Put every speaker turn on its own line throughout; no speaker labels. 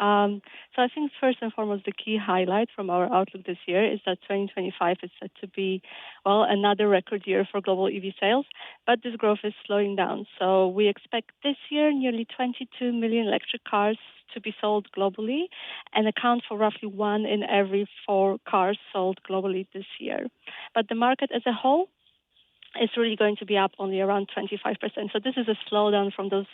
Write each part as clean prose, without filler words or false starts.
So I think first and foremost, the key highlight from our outlook this year is that 2025 is set to be, well, another record year for global EV sales, but this growth is slowing down. So we expect this year nearly 22 million electric cars to be sold globally and account for roughly one in every four cars sold globally this year. But the market as a whole is really going to be up only around 25%. So this is a slowdown from those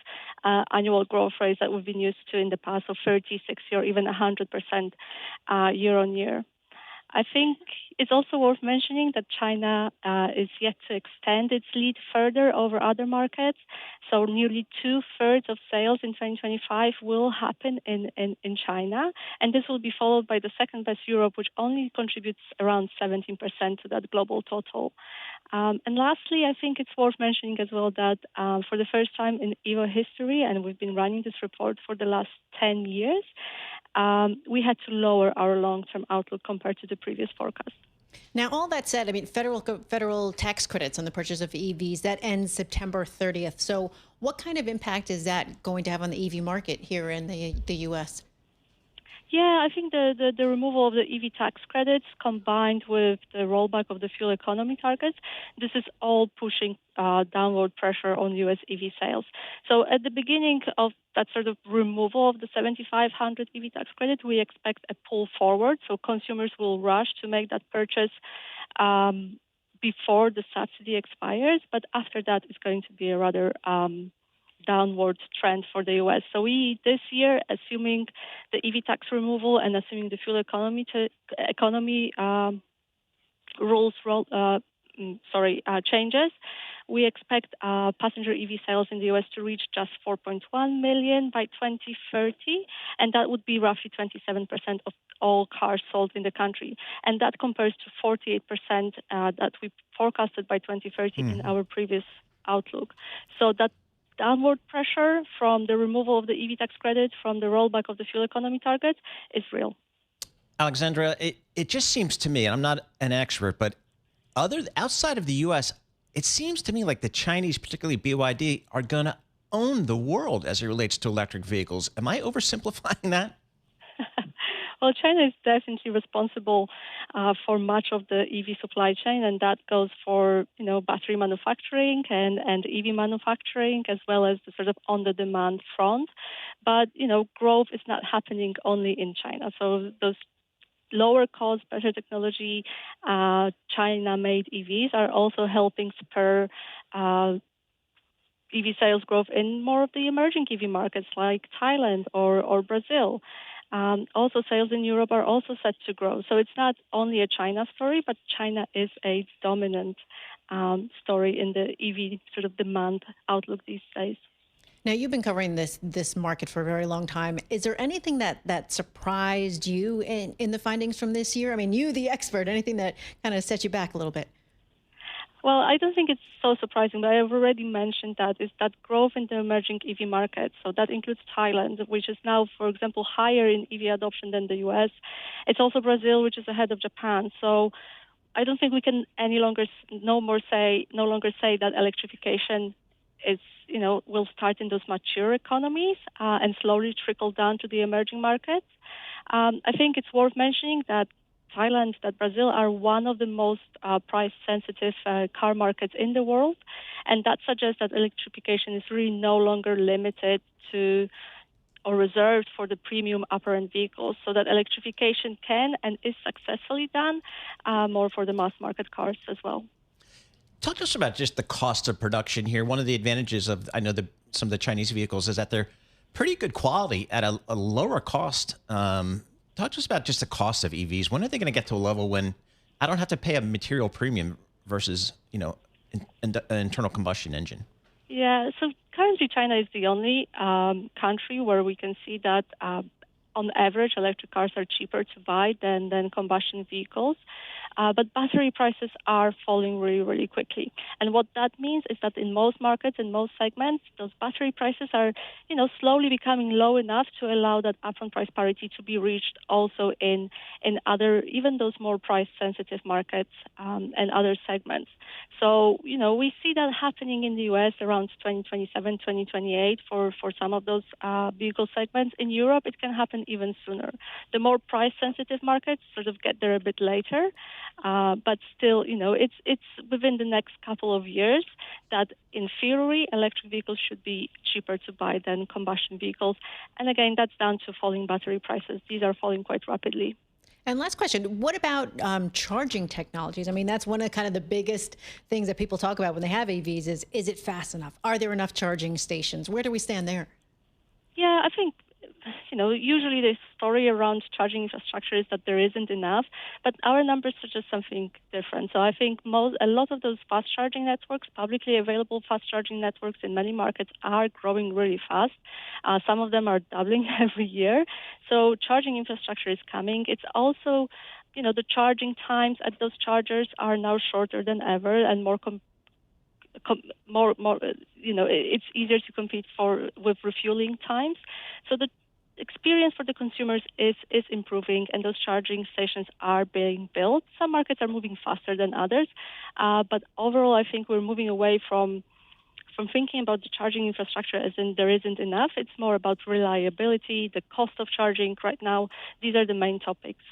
annual growth rates that we've been used to in the past of 30, 60, or even 100% year on year. I think it's also worth mentioning that China is yet to extend its lead further over other markets. So nearly two-thirds of sales in 2025 will happen in China. And this will be followed by the second best Europe, which only contributes around 17% to that global total. And lastly, I think it's worth mentioning as well that for the first time in EVO history, and we've been running this report for the last 10 years, we had to lower our long-term outlook compared to the previous forecast.
Now, all that said, I mean, federal tax credits on the purchase of EVs, that ends September 30th. So what kind of impact is that going to have on the EV market here in the U.S.?
Yeah, I think the removal of the EV tax credits combined with the rollback of the fuel economy targets, this is all pushing downward pressure on U.S. EV sales. So at the beginning of that sort of removal of the 7,500 EV tax credit, we expect a pull forward. So consumers will rush to make that purchase before the subsidy expires. But after that, it's going to be a rather downward trend for the U.S. So we this year, assuming the EV tax removal and assuming the fuel economy rules changes, we expect passenger EV sales in the U.S. to reach just 4.1 million by 2030, and that would be roughly 27% of all cars sold in the country. And that compares to 48% that we forecasted by 2030 in our previous outlook. So that downward pressure from the removal of the EV tax credit, from the rollback of the fuel economy target, is real.
Alexandra, it just seems to me, and I'm not an expert, but outside of the U.S., it seems to me like the Chinese, particularly BYD, are going to own the world as it relates to electric vehicles. Am I oversimplifying that?
Well, China is definitely responsible for much of the EV supply chain, and that goes for battery manufacturing and EV manufacturing, as well as the sort of on-the-demand front. But growth is not happening only in China. So those lower cost, better technology, China-made EVs are also helping spur EV sales growth in more of the emerging EV markets like Thailand or Brazil. Also, sales in Europe are also set to grow. So it's not only a China story, but China is a dominant story in the EV sort of demand outlook these days.
Now, you've been covering this market for a very long time. Is there anything that surprised you in the findings from this year? I mean, you, the expert, anything that kind of set you back a little bit?
Well, I don't think it's so surprising, but I've already mentioned is that growth in the emerging EV markets. So that includes Thailand, which is now, for example, higher in EV adoption than the US. It's also Brazil, which is ahead of Japan. So I don't think we can no longer say that electrification will start in those mature economies and slowly trickle down to the emerging markets. I think it's worth mentioning that Thailand, that Brazil are one of the most price-sensitive car markets in the world, and that suggests that electrification is really no longer limited to or reserved for the premium upper-end vehicles, so that electrification can and is successfully done more for the mass market cars as well.
Talk to us about just the cost of production here. One of the advantages of, I know, some of the Chinese vehicles is that they're pretty good quality at a lower cost. Talk to us about just the cost of EVs. When are they going to get to a level when I don't have to pay a material premium versus, an internal combustion engine?
Yeah, so currently China is the only country where we can see that on average electric cars are cheaper to buy than combustion vehicles. But battery prices are falling really, really quickly. And what that means is that in most markets, in most segments, those battery prices are, slowly becoming low enough to allow that upfront price parity to be reached also in other, even those more price-sensitive markets and other segments. So, we see that happening in the U.S. around 2027, 2028 for some of those vehicle segments. In Europe, it can happen even sooner. The more price-sensitive markets sort of get there a bit later, but still, it's within the next couple of years that, in theory, electric vehicles should be cheaper to buy than combustion vehicles. And again, that's down to falling battery prices. These are falling quite rapidly.
And last question, what about charging technologies? I mean, that's one of kind of the biggest things that people talk about when they have EVs is it fast enough? Are there enough charging stations? Where do we stand there?
Yeah, I think, usually the story around charging infrastructure is that there isn't enough, but our numbers suggest something different. So I think a lot of those fast charging networks, publicly available fast charging networks in many markets, are growing really fast. Some of them are doubling every year. So charging infrastructure is coming. It's also, the charging times at those chargers are now shorter than ever and it's easier to compete with refueling times. So the experience for the consumers is improving, and those charging stations are being built. Some markets are moving faster than others, but overall, I think we're moving away from thinking about the charging infrastructure as in there isn't enough. It's more about reliability, the cost of charging right now. These are the main topics.